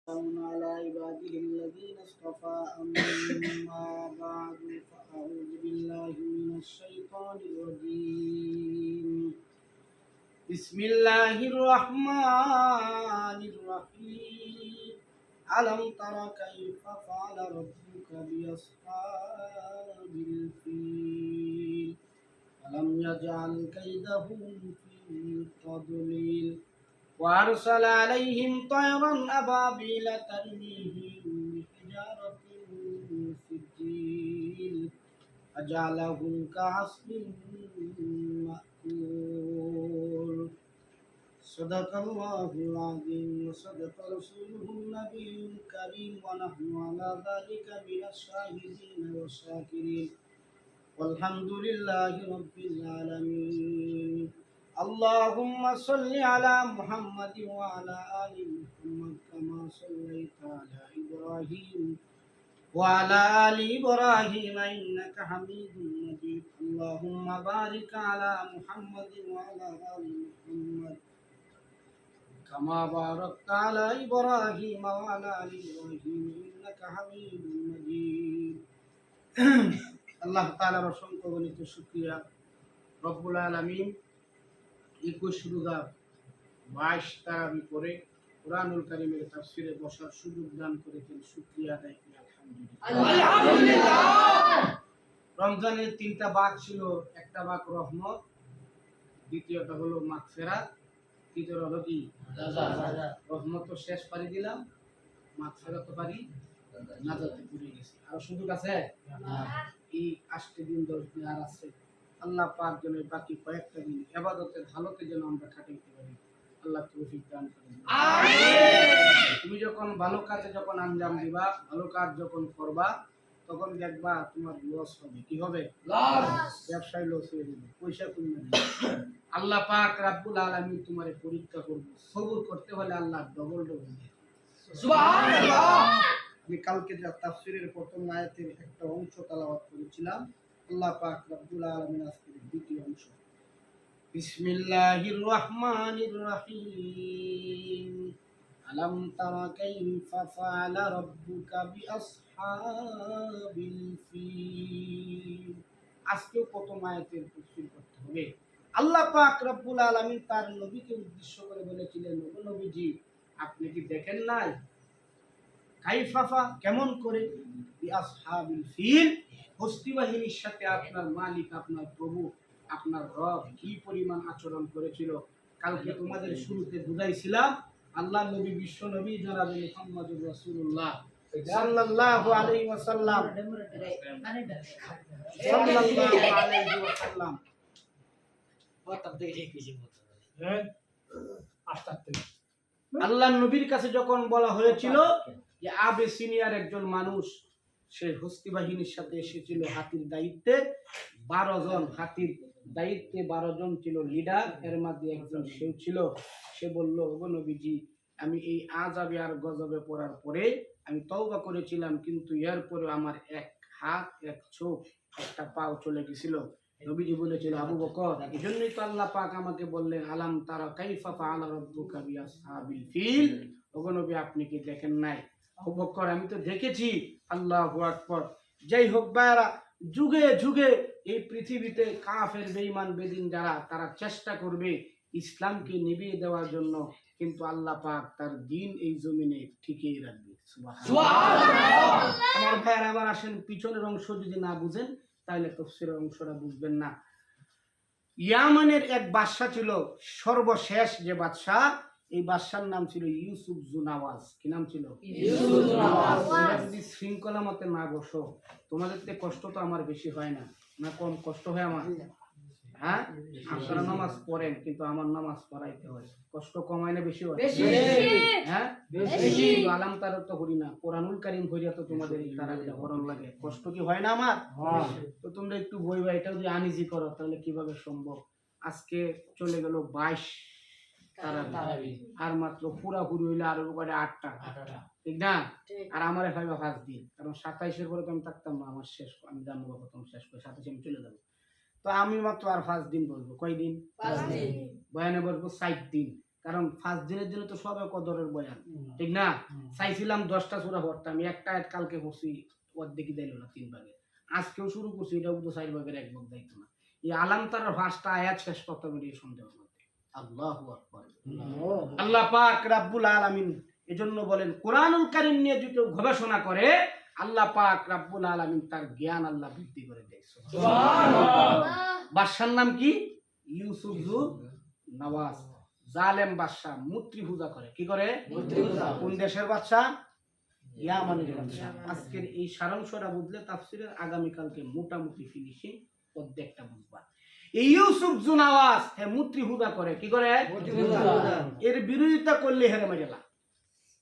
على عباده الذين اصطفى أما بعد فأعوذ بالله من الشيطان الرجيم بسم الله الرحمن الرحيم ألم تر كيف فعل ربك بأصحاب الفيل ألم يجعل كيدهم في تضليل وأرسل عليهم طيرا أبابيل ترميهم بحجارة من سجيل فجعلهم كعصف مأكول صدق الله العظيم وصدق رسوله النبي الكريم ونحن على ذلك من الشاهدين والشاكرين والحمد لله رب العالمين اللهم صل على محمد وعلى آل محمد كما صليت على إبراهيم وعلى آل إبراهيم إنك حميد مجيد اللهم بارك على محمد وعلى آل محمد كما باركت على إبراهيم وعلى آل إبراهيم إنك حميد مجيد আল্লাহ তাআলার অসংখ্য গণিত শুকরিয়া রব্বুল আলামিন 21 রোজা 22 তারাবি করে কুরআনুল কারীমের তাফসীরে বসার সুযোগ দান করেছেন শুকরিয়া আদায় করি আলহামদুলিল্লাহ। রমজানের তিনটা ভাগ ছিল, একটা ভাগ রহমত, দ্বিতীয়টা হলো মাগফিরাত, তৃতীয়টা হলো কি রহমত তো শেষ পারি দিলাম, মাগফিরাত তো পারি নাজাতে পুরে গেছি, আর সুযোগ আছে এই 8 দিন 10 দিন আর আছে। আল্লাহ পাক যেন বাকি কয়েকটা দিন ইবাদতের হালতে যেন আমরা কাটাইতে পারি, আল্লাহ তৌফিক দান করেন আমিন। তুমি যখন ভালো কাজে যখন আঞ্জাম দিবা, ভালো কাজ যখন করবা, তখন দেখবা তোমার লস হবে। কি হবে? লস। ব্যবসায় লস হয়ে যাবে, পয়সা কমে যাবে। আল্লাহ পাক রব্বুল আলামিন তোমারে পরীক্ষা করবে, সবর করতে হলে আল্লাহ ডবল ডবল দেবে। সুবহানাল্লাহ। আমি কালকে যে তাফসীরের প্রথম আয়াতের একটা অংশ তেলাওয়াত করেছিলাম, আল্লাহ পাক রব্বুল আলামিন আজকের দ্বিতীয় অংশ। বিসমিল্লাহির রহমানির রহিম আলাম তারা কাইফা ফাআলা রাব্বুকা বিআসহাবিল ফিল। আজকেও প্রথম আয়াতের তাফসীর করতে হবে। আল্লাহ পাক রব্বুল আলামিন তার নবীকে উদ্দেশ্য করে বলেছিলেন, ও নবীজি আপনি কি দেখেন নাই কাইফাফা কেমন করে বিআসহাবিল ফিল হস্তি বাহিনীর সাথে আপনার মালিক, আপনার প্রভু, আপনার রব কি পরিমাণ আচরণ করেছিল। কালকে তোমাদের শুরুতে বুঝাইছিলাম আল্লাহ নবী বিশ্ব নবী জনাব মুহাম্মদুর রাসূলুল্লাহ সাল্লাল্লাহু আলাইহি ওয়াসাল্লাম আল্লাহ নবীর কাছে যখন বলা হয়েছিল যে আবেসিনিয়ার একজন মানুষ, সে হস্তি বাহিনীর সাথে এসেছিল হাতির দায়িত্বে, 12 জন হাতির দায়িত্বে 12 জন ছিল লিডার, এর মধ্যে একজন সেও ছিল। সে বলল, ওগো নবীজি আমি এই আযাবে আর গজবে পড়ার পরে আমি তওবা করেছিলাম, কিন্তু এরপরে আমার এক হাত, এক চোখ, একটা পাও চলে গেছিল। নবীজি বলেছিল, আবু বকর এজন্যই তো আল্লাহ পাক আমাকে বললেন আলাম তারা কাইফা ফাআলা রাব্বুকা বিআসহাবিল ফিল। ওগো নবী আপনি কি দেখেন নাই? আবু বকর আমি তো দেখেছি। আল্লাহু আকবার। যাই হোক ভাইরা, যুগে যুগে এই পৃথিবীতে কাফের বেঈমান বেদিন যারা, তারা চেষ্টা করবে ইসলামকে নিভিয়ে দেওয়ার জন্য, কিন্তু আল্লাহ পাক তার দ্বীন এই জমিনে ঠিকই রাখবে। সুবহানাল্লাহ। আমার ভাইরা আবার আসেন, পিছনের অংশ যদি না বুঝেন তাহলে তাফসীরের অংশটা বুঝবেন না। ইয়ামানের এক বাদশা ছিল, সর্বশেষ যে বাদশা, এই বাদশার নাম ছিল ইউসুফ জুনাওয়াজ। কি নাম ছিল? ইউসুফ জুনাওয়াজ। তোমরা যদি শৃঙ্খলা মতে না বসো, তোমাদের তে কষ্ট তো আমার বেশি হয় না, না কম কষ্ট হয় আমার? হ্যাঁ, আপনারা নামাজ পড়েন কিন্তু আমার নামাজ পড়াইতে হয়, কষ্ট কম হয় না বেশি হয়? হ্যাঁ বেশি। আলাম তারা তো করি না, কোরআনুল কারীম কইরা তো তোমাদের এই তারাবিটা পড়ন লাগে, কষ্ট কি হয় না আমার? তো তোমরা একটু বই বা এটাও যদি আনিজি করো তাহলে কিভাবে সম্ভব? আজকে চলে গেল 22 তারাবি, আর মাত্র পুরাপুরি হইলে আর উপরে 8টা, ঠিক না? আর আমার ভাইবা 5 দিন, কারণ 27-এর পরে তো আমি থাকতাম না, আমার শেষ, আমি জানবো প্রথম শেষ করে 27 আমি চলে যাবো। তো আমি মাত্র আর 5 দিন বলবো। কয় দিন? 5 দিন। বয়ানে বলবো 4 দিন, কারণ ফার্স্ট দিনের জন্য তো সবে কদরের বয়ান, ঠিক না? চাইছিলাম 10টা সূরা পড়তাম, আমি একটা আয়াত কালকে পড়ছি, অর্ধেকই দিল না, 3 ভাগে। আজকেও শুরু করছি, এটাও তো 4 ভাগের 1 ভাগ দায়িত্ব না। এই আলাম তার 5টা আয়াত শেষ করতে পারি সন্দেহ মধ্যে। আল্লাহু আকবার। আল্লাহ পাক রাব্বুল আলামিন এজন্য বলেন, কোরআনুল কারীম নিয়ে যদি কেউ গবেষণা করে, আল্লাহ পাক রাব্বুল আলামিন তার জ্ঞান আল্লাহ বৃদ্ধি করে দেয়। সুবহানাল্লাহ। বাদশার নাম কি? ইউসুফ জু নওয়াজ। জালেম বাদশা, মূর্তি পূজা করে। কি করে? মূর্তি পূজা। কোন দেশের বাদশা? ইয়ামানের বাদশা। আজকের এই সারাংশটা বুঝলে তাফসীরের আগামীকালকে মোটামুটি ফিনিশিং অর্ধেকটা বুঝবা। এই ইউসুফ জু নওয়াজ মূর্তি পূজা করে। কি করে? মূর্তি পূজা। এর বিরোধিতা করলে হেরে মাইরা,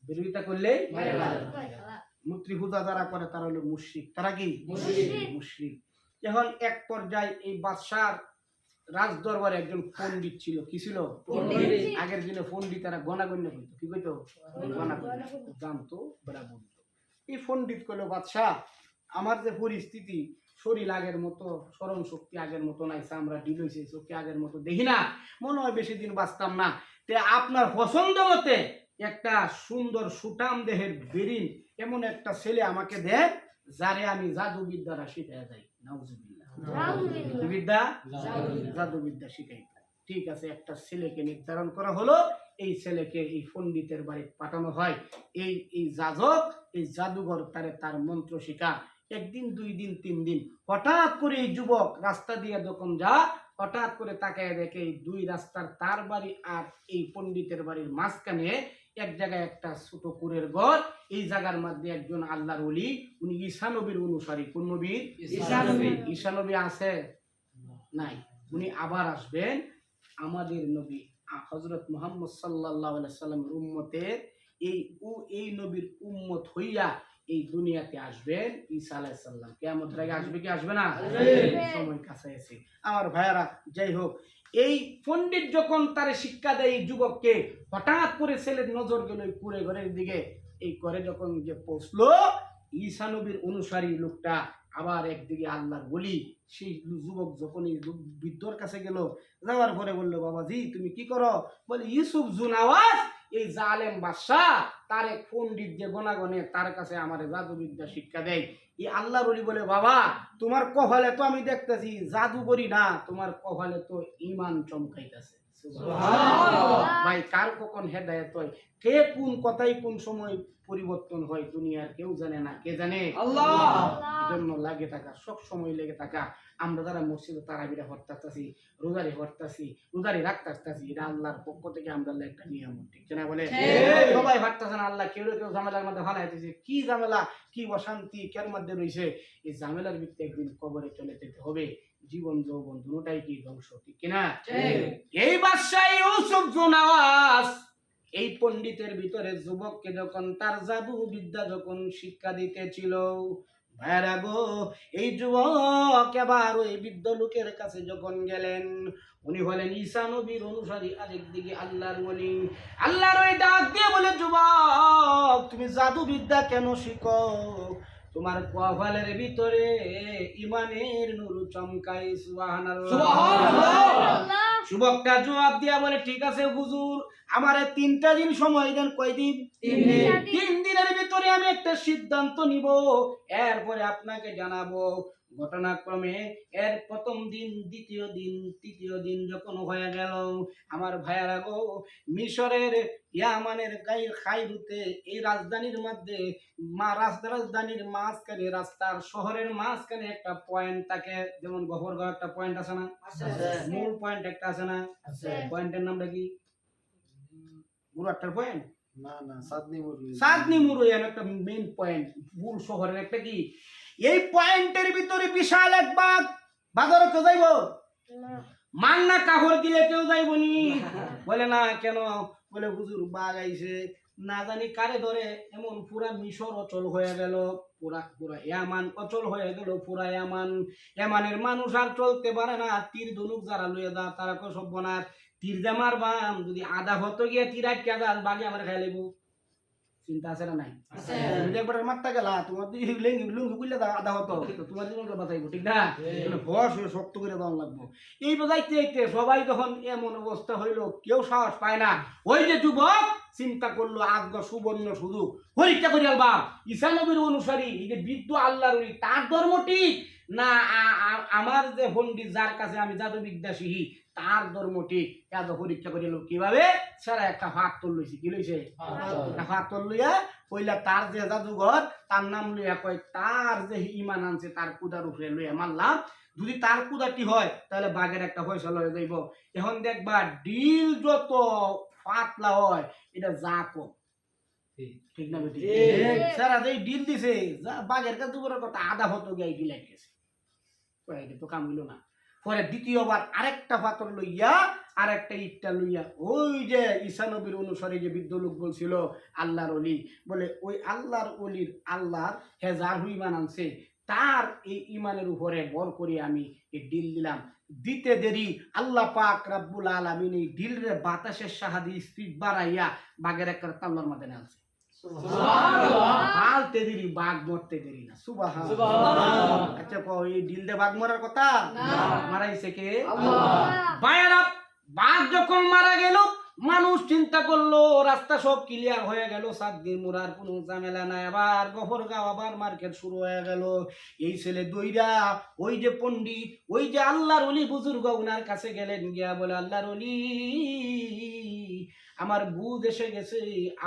বিরোধিতা করলে মূর্তি পূজা যারা করে তারা হলো মুশরিক। তারা কি? মুশরিক। এখন এক পর্যায়ে এই বাদশার রাজ দরবারে একজন পণ্ডিত ছিল। কি ছিল? আগের দিনে পণ্ডিতেরা গণাগণ্য হইতো। কি কইতো? গণাগণ্য জানতো, বড় বুঝতো। এই পণ্ডিত কইল, বাদশা, আমার যে পরিস্থিতি, শরীর আগের মতো, স্মরণ শক্তি আগের মতো নাই, চামড়া ঢিল হইছে, চোখে আগের মতো দেখি না, মনে হয় বেশি দিন বাঁচতাম না। তে আপনার পছন্দ মতে একটা সুন্দর সুঠাম দেহের বেরিন এমন একটা ছেলে আমাকে দেন, যারে আমি জাদুবিদ্যাটা শিখাইয়া যাই। নাউজুবিল্লাহ। জাদুবিদ্যা শিখাইতে। ঠিক আছে, একটা ছেলেকে নির্ধারণ করা হলো। এই ছেলেকে এই পণ্ডিতের বাড়ি পাঠানো হয়। এই যাজক, এই জাদুঘর তার মন্ত্র শিখা। একদিন, 2 দিন, 3 দিন, হঠাৎ করে এই যুবক রাস্তা দিয়ে যখন যা, হঠাৎ করে তাকায় দেখে এই 2 রাস্তার তার বাড়ি আর এই পণ্ডিতের বাড়ির মাঝখানে এক জায়গায় একটা ছোট কুরের ঘর। এই জায়গার মধ্যে একজন আল্লাহর ওলি, উনি ঈসা নবীর অনুসারী। কোন নবীর? ঈসা নবী আছে? নাই। উনি আবার আসবেন আমাদের নবী হযরত মুহাম্মদ সাল্লাল্লাহু আলাইহি সাল্লামের উম্মতের এই নবীর উম্মত হইয়া এই দুনিয়াতে আসবেন ঈসা আলাইহিস সালাম। কিয়ামতের আগে আসবে কি আসবে না? সময় কাছে এসে আমার ভাইয়ারা, যাই হোক, এই পণ্ডিত যখন তার শিক্ষা দেয় এই যুবককে, হঠাৎ করে ছেলের নজর গেল এই কুড়ে ঘরের দিকে। এই ঘরে যখন যে পৌঁছলো, ঈসা নবীর অনুসারী লোকটা আবার একদিকে আল্লাহর ওলি। সেই যুবক যখন এই বৃদ্ধর কাছে গেল, যাওয়ার পরে বললো, বাবাজি তুমি কি করো? বলে, ইউসুফ জু নওয়াজ, এই জালেম বাদশা, তার এক পণ্ডিত যে গণাগণে, তার কাছে আমার জাদুবিদ্যা শিক্ষা দেয়। এই আল্লাহর ওলি বলে, বাবা তোমার কপালে তো আমি দেখতেছি জাদু করি না, তোমার কপালে তো ঈমান চমকাইতেছে। ভাই, কার কখন হেদায়েত হয়, কে কোন কথাই কোন সময় পরিবর্তন হয়, দুনিয়ার কেউ জানে না। কে জানে? আল্লাহ। এজন্য লাগে থাকা, সব সময় লেগে থাকা। আমরা যারা মসজিদে তারাবিরা হরতাছি, রোজারি হরতাছি, রোজারি রাখতাছি, এটা আল্লাহর পক্ষ থেকে আমরা একটা নিয়ম, ঠিক না? বলে সবাই হরতাছেন, আল্লাহ কেউ কেউ ঝামেলার মধ্যে ফালাইতেছে। কি ঝামেলা, কি অশান্তি কের মধ্যে রয়েছে? এই ঝামেলার ভিত্তিতে একদিন কবরে চলে যেতে হবে। জীবন যৌবন দুটোটাই কি ধ্বংস, ঠিক কিনা? এই বাদশা ইউসুফ জু নওয়াজ এই পণ্ডিতের ভিতরে যুবককে যখন তার জাদু বিদ্যা যখন শিক্ষা দিতেছিল, ভাইরা গো, এই যুবক এবার ওই বৃদ্ধ লোকের কাছে যখন গেলেন, উনি হলেন ঈসা নবীর অনুসারী, আরেকদিকে আল্লাহর ওলি। আল্লাহর ওই ডাক দিয়ে বলে, যুবক তুমি জাদু বিদ্যা কেন শিখো? তোমার কপালের ভিতরে ঈমানের নূর চমকায়। সুবহানাল্লাহ। যুবকটা জবাব দিয়া বলে, ঠিক আছে হুজুর, আমারে 3টা দিন সময় দেন। কয়দিন? 3 দিনের ভিতরে আমি একটা সিদ্ধান্ত নিব, এরপরে আপনাকে জানাবো। ঘটনাক্রমে এর প্রথম দিন, দ্বিতীয় দিন, তৃতীয় দিন যখন হয়ে গেল, আমার ভাইয়ারা গো, মিশরের ইয়ামানের খাইরুতে, এই রাজধানীর মধ্যে রাজধানীর মাঝখানে, রাস্তার শহরের মাঝখানে একটা পয়েন্ট থাকে। যেমন গফরগাঁও একটা পয়েন্ট আছে না? মূল পয়েন্ট একটা আছে না? পয়েন্টের নামটা কি? গুরুয়াটার পয়েন্ট না, সাদনি মুরু একটা মেইন পয়েন্ট, মূল শহরের একটা কি। এই পয়েন্টের ভিতরে বিশাল এক বাঘ। বাঘরে কেউ যাইব? মান্না কাপড় দিলে কেউ যাইবনি। বলে না, কেন? বলে হুজুর বাঘ আইছে, না জানি কারে ধরে, এমন পুরা মিশর অচল হয়ে গেল, পুরা ইয়ামান অচল হয়ে গেল, পুরা ইয়ামানের মানুষ আর চলতে পারে না। তীর ধনুক যারা লইয়া দা তারা কো সর্বনাশ, তীর যে মারবাম, যদি আধা হতো গিয়ে তীর আটকে বাঘে আমার খাই লেবো। চিন্তা আছে না নাই? তুমি একবার মারতে গেলা তোমার লুঙ্গি খুললে আধা হতো তোমার জীবনকে বাঁচাইবো, ঠিক না? ভস হয়ে শক্ত করে দেওয়া লাগবো। এই বাজাইতে যাইতে সবাই যখন এমন অবস্থা হইলো কেউ সাহস পায় না, ওই যে যুবক চিন্তা করলো আজগ সুবর্ণ সুযোগ পরীক্ষা করি আলবা ঈসা নবীর অনুসারী এই যে বৃদ্ধ আল্লাহর তার ধর্ম ঠিক না আমার যে পণ্ডিত যার কাছে আমি জাদুবিদ্যা শিখি তার ধর্ম ঠিক। এত পরীক্ষা করিল কিভাবে সারা একটা হাত তোল লইছে, কি লইছে হাত তোল লইয়া কইলা তার যে জাদুঘর তার নাম লইয়া কয় তার যে ইমান আনছে তার কুদার উপরে লইয়া মারলাম, যদি তার কুদাটি হয় তাহলে বাঘের একটা ফয়সালা হয়ে যাইব। এখন দেখবা ডিল যত পাতলা হয় এটা যা কম, ঠিক না বেটি? সারা যে ডিল দিছে বাঘের কাছে দুপুরের কথা আধা হতো গিয়ে ডিল গেছে, এটা তো কাম হইল না। পরে দ্বিতীয়বার আরেকটা পাথর লইয়া আরেকটা ইটটা লইয়া ওই যে ঈসা নবীর অনুসারী যে বৃদ্ধ লোক বলছিল আল্লাহর ওলি, বলে ওই আল্লাহর ওলির আল্লাহর হেজার ইমান আনছে তার এই ইমানের উপরে বর করে আমি এই ডিল দিলাম। দিতে দেরি আল্লাহ পাক রাব্বুল আলামিন এই ডিলরে বাতাসের সাহায্যে স্পিড বাড়াইয়া বাঘের একটা তাল্লার মধ্যে আনছে। পালতে দেরি বাঘ মরতে দেরি না। সুবহানাল্লাহ। আচ্ছা এই ডিল দিয়ে বাঘ মরার কথা মারাইছে কে? আল্লাহ। বাঘ যখন মারা গেল মানুষ চিন্তা করলো রাস্তা সব ক্লিয়ার হয়ে গেল, 7 দিন মুরার কোনো ঝামেলা নাই, আবার গফরগাঁও আবার মার্কেট শুরু হয়ে গেল। এই ছেলে দইরা ওই যে পণ্ডিত ওই যে আল্লাহর ওলি বুজুর্গ ওনার কাছে গেলেন, গিয়া বলে আল্লাহর ওলি আমার বুঝ এসে গেছে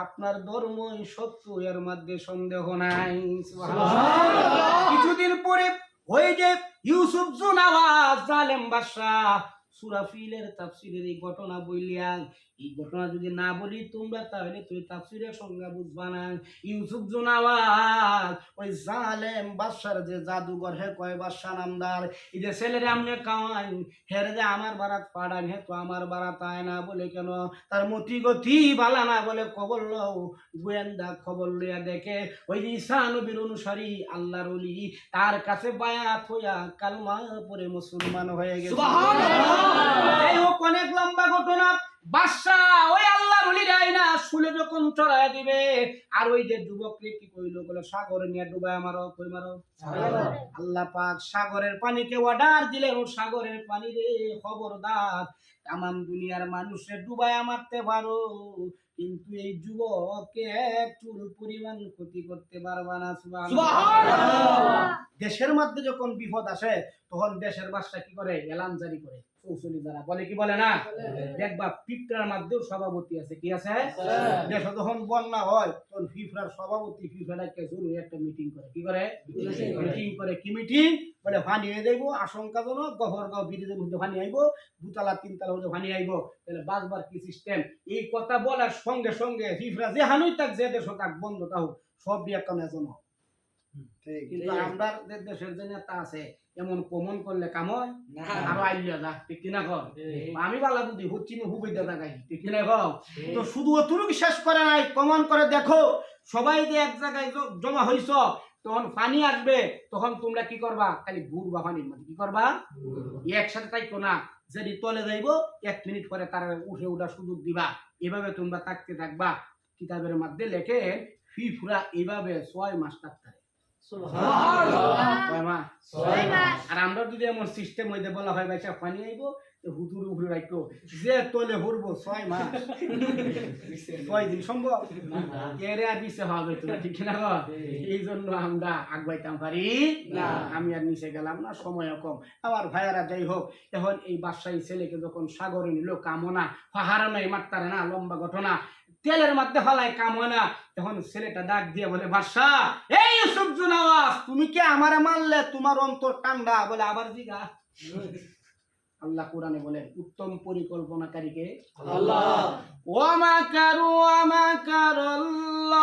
আপনার ধর্মই সত্য, এর মধ্যে সন্দেহ নাই। কিছুদিন পরে ওই যে ইউসুফ জুনাওয়াজ জালেম বাদশা সূরা ফিলের তাফসীরের এই ঘটনা বইলিয়া, এই ঘটনা যদি না বলি তোমরা তাহলে তুই তাফসীরের সংজ্ঞা বুঝবা না। ইউসুফ জুনাওয়াজ ওই জালেম বাদশার যে জাদুঘর হে কয় বাদশা নামদার এই যে ছেলেরে আমনে কাওয়াই হেরে যে আমার বারাত পাড়ান হে তো আমার বারাত আয় না, বলে কেন তার মতি গতি বালা না, বলে খবর লও গোয়েন্দা খবর লইয়া দেখে ওই যে ঈসা নবীর অনুসারী আল্লাহর ওলি তার কাছে বায়াত হইয়া কালমা পড়ে মুসলমান হয়ে গেছে। সুবহানাল্লাহ। এই হোক অনেক লম্বা ঘটনা। বাদশা ওই আল্লাহর ওলি রাইনা শুলে যখন চড়ায় দিবে আর ওই যে যুবককে কি কইলো বলে সাগরে নিয়ে ডুবায় মারো, কই মারো আল্লাহ পাক সাগরের পানিকে অর্ডার দিলেন, ও সাগরের পানি রে খবরদার তামাম দুনিয়ার মানুষের ডুবায় মারতে পারো কিন্তু এই যুবককে চুল পরিমাণ ক্ষতি করতে পারবা না। সুবহানাল্লাহ। দেশের মধ্যে যখন বিপদ আসে তখন দেশের বাদশা কি করে এলান জারি করে, চৌচলি যারা বলে কি বলে না, দেখবা পিঁপড়ার মধ্যেও সভাপতি আছে, কি আছে? দেশে যখন বন্যা হয় তখন পিঁপড়ার সভাপতি পিঁপড়াকে জরুরি একটা মিটিং করে, কি করে মিটিং করে, কি মিটিং বলে পানি হয়ে যাইব আশঙ্কাজনক, গফরগাঁও ব্রিজের মধ্যে পানি আইব, 2 তলা 3 তলা মধ্যে পানি আইব, তাহলে বাঁচবার কি সিস্টেম? এই কথা বলার সঙ্গে সঙ্গে পিঁপড়া যে হানুই তাক যে দেশ তাক বন্ধ তা হোক সব একটা নেজন হোক। কিন্তু আমরা দেশের যে নেতা আছে এমন কমন করলে কাম হয় না, আরো আইলিয়া যা, ঠিক কিনা কর? আমি বালা বুদ্ধি হচ্ছি না হুবিদা জায়গায়, ঠিক কিনা কর? তো শুধু অতটুকু শেষ করে নাই, কমন করে দেখো সবাই যে এক জায়গায় জমা হইছ তখন পানি আসবে তখন তোমরা কি করবা? খালি ঘুরবা পানির মধ্যে, কি করবা? একসাথে তাইতো না, যদি তলে যাইব 1 মিনিট পরে তারা উঠে ওঠার সুযোগ দিবা, এভাবে তোমরা থাকতে থাকবা। কিতাবের মধ্যে লেখে ফিফুরা এইভাবে 6 মাস থাকতে। আর আমরা যদি এমন সিস্টেম হইতে বলা হয় ভাই পানি আইব হুতুর উপরে রাখতো যে তলে ভরবো 6 মাস 6 দিন সম্ভব এর আর নিচে হবে তো, ঠিক না? এই জন্য আমরা আগাইতাম পারি না, আমি আর নিচে গেলাম না, সময় কম। আমার ভাইয়ারা যাই হোক, এখন এই বাদশাহী ছেলেকে যখন সাগরে নিল কামনা পাহাড় নাই মারতারে না, লম্বা ঘটনা, তেলের মধ্যে ফলাই কাম হয় না, তখন ছেলেটা ডাক দিয়ে বলে বাদশা এই ইউসুফ জুনাওয়াজ তুমি কি আমারে মারলে তোমার অন্তর ঠান্ডা? বলে আবার জিগা। আল্লাহ কোরআনে বলেন উত্তম পরিকল্পনাকারীকে আল্লাহ। ওয়া মাকারু ওয়া মাকারাল্লাহ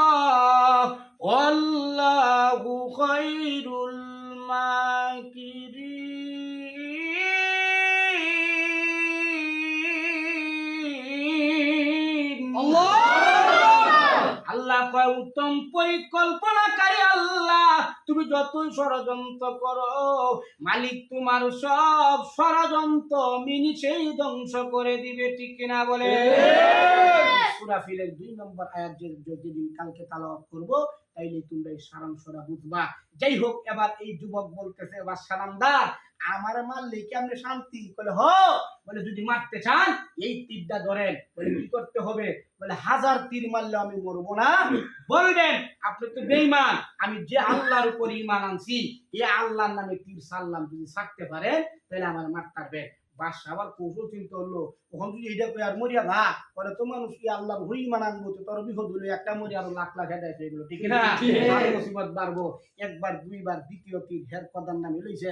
ওয়াল্লাহু খায়রুল মাকিরিন। আল্লাহ কয় উত্তম উত্তম পরিকল্পনাকারী আল্লাহ। তুমি যতই ষড়যন্ত্র করো, মালিক তোমার সব ষড়যন্ত্র মিনিটেই ধ্বংস করে দিবে, ঠিক কিনা বলে? সূরা ফিলের 2 নম্বর আয়াত যেদিন কালকে তেলাওয়াত করব, তাইলে তোমরা এই সারাংশটা বুঝবা। যাই হোক, এবার এই যুবক বলতেছে, এবার সালামদার আমার মারলে কেমনে শান্তি? বলে বলে যদি মারতে চান এই তীরটা ধরেন। বলে কি করতে হবে? বলে 1000 তীর মারলে আমি মরবো না। বলবেন আপনি তো বেঈমান, আমি যে আল্লাহর উপর ঈমান আনছি এই আল্লাহর নামে তীর ছাড়লাম, যদি ছাড়তে পারেন তাহলে আমার মারতে পারবেন। বাদশা আবার কৌশল চিন্তা করলো, ওখান যদি এইটা কই আর মরিয়া ভা বলে তো মানুষ কি আল্লাহর হরি মানানবো, তো তোর বিপদ হলো একটা মরি আরো লাখ লাখ হেদায়েত এগুলো, ঠিক না? আর মুসিবত বাড়বো। একবার দুইবার দ্বিতীয় তীর হের প্রধান নামে লইছে,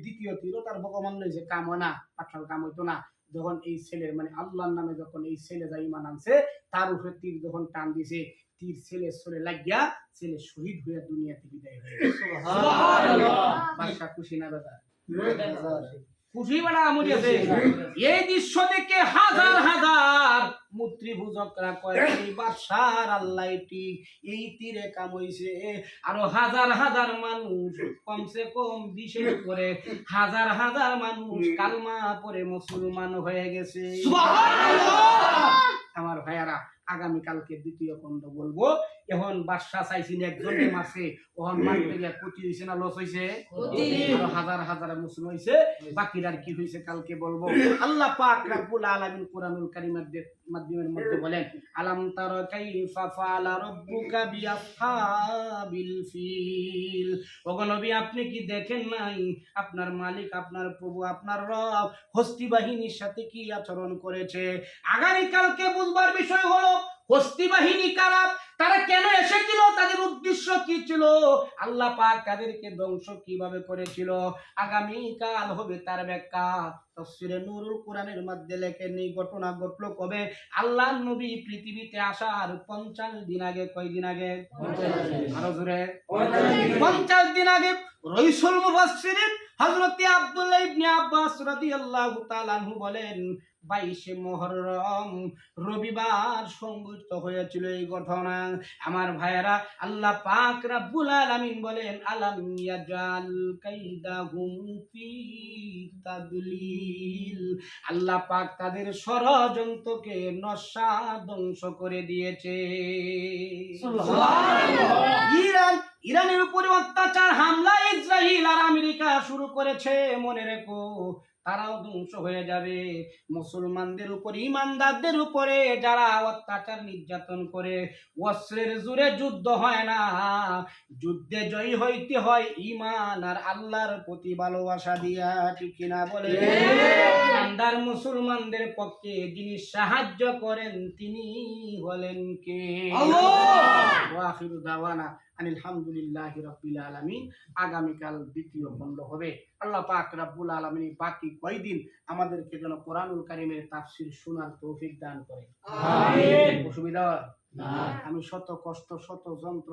দ্বিতীয় তীরও তার ভগবান লইছে, কাম হয় না, পাঠাল কাম হইতো না। যখন এই ছেলের মানে আল্লাহর নামে যখন এই ছেলে যা ঈমান আনছে তার উপরে তীর যখন টান দিছে, তীর ছেলের সরে লাগিয়া ছেলে শহীদ হয়ে দুনিয়াতে বিদায় হয়ে গেছে। সুবহানাল্লাহ। বাদশা খুশি না দাদা? খুশি বানা আমুরিয়াছে। এই দৃশ্য দেখে হাজার হাজার মূর্তিপূজকরা কয় এই বাদশার আল্লাহ ঠিক এই তীরে কাম হইছে। আরো হাজার হাজার মানুষ, কমসে কম 20 করে হাজার হাজার মানুষ কালমা পড়ে মুসলমান হয়ে গেছে। সুবহানাল্লাহ। আমার ভাইয়ারা, আগামী কালকে দ্বিতীয় খণ্ড বলবো। এখন বাদশা চাইছিল একজনে মাসে, ওহন মারতে গিয়া কোটি হইছে না লস হইছে? আরো হাজার হাজার মুসলিম হইছে। বাকিরার কি হইছে কালকে বলবো। আল্লাহ পাক রব্বুল আলামিন কোরআনুল কারীমের মাধ্যমের মধ্যে বলেন, আলাম তারা কাইফা ফাআলা রাব্বুকা বিআসহাবিল ফিল। ওগো নবী, আপনি কি দেখেন নাই আপনার মালিক, আপনার প্রভু, আপনার রব হস্তি বাহিনীর সাথে কি আচরণ করেছে? আগামী কালকে বুঝবার বিষয় হলো হস্তি বাহিনী কারা, তারা কেন এসেছিল, তাদের উদ্দেশ্য কি ছিল, আল্লাহ পাক তাদেরকে ধ্বংস কিভাবে করেছিল। আগামী কাল হবে তার ব্যাখ্যা। তাফসীরে নূরুল কোরআনের মধ্যে লেখেন এই ঘটনা ঘটলো কবে? আল্লাহর নবী পৃথিবীতে আসার 50 দিন আগে। কয় দিন আগে? আরো জোরে। 50 দিন আগে। রাইসুল মুফাসসিরিন হযরত আব্দুল্লাহ ইবনে আব্বাস রাদিয়াল্লাহু তাআলা আনহু বলেন, 22 মুহররম রবিবার সংঘটিত হয়েছিল এই ঘটনা। আমার ভাইয়েরা, আল্লাহ পাক রব্বুল আলামিন বলেন, আলাম ইয়াজাল কাইদাহুম ফি তাদলিল। আল্লাহ পাক তাদের ষড়যন্ত্রকে নস্যা ধ্বংস করে দিয়েছে। সুবহানাল্লাহ। ইরানের উপরে অত্যাচার হামলা ইসরায়েল আর আমেরিকা শুরু করেছে। মনে রেখো, তারাও ধ্বংস হয়ে যাবে। মুসলমানদের উপর, ইমানদারদের উপরে যারা অত্যাচার নির্যাতন করে, অস্ত্রের জোরে যুদ্ধ হয় না, যুদ্ধে জয়ী হইতে হয় ঈমান আর আল্লাহর প্রতি ভালোবাসা দিয়া, ঠিক কিনা বলে? ইমানদার মুসলমানদের পক্ষে যিনি সাহায্য করেন তিনি হলেন কে? আল্লাহ। ওয়া আখিরু দাওয়ানা আলহামদুলিল্লাহি রাব্বিল আলামিন। আগামীকাল দ্বিতীয় খণ্ড হবে। আল্লাহ পাক রব্বুল আলামিন বাকি কয়দিন আমাদেরকে যেন কোরআনুল কারীমের তাফসীর শোনার তৌফিক দান করে। আমিন। অসুবিধা? না। আমি শত কষ্ট, শত যন্ত্রণা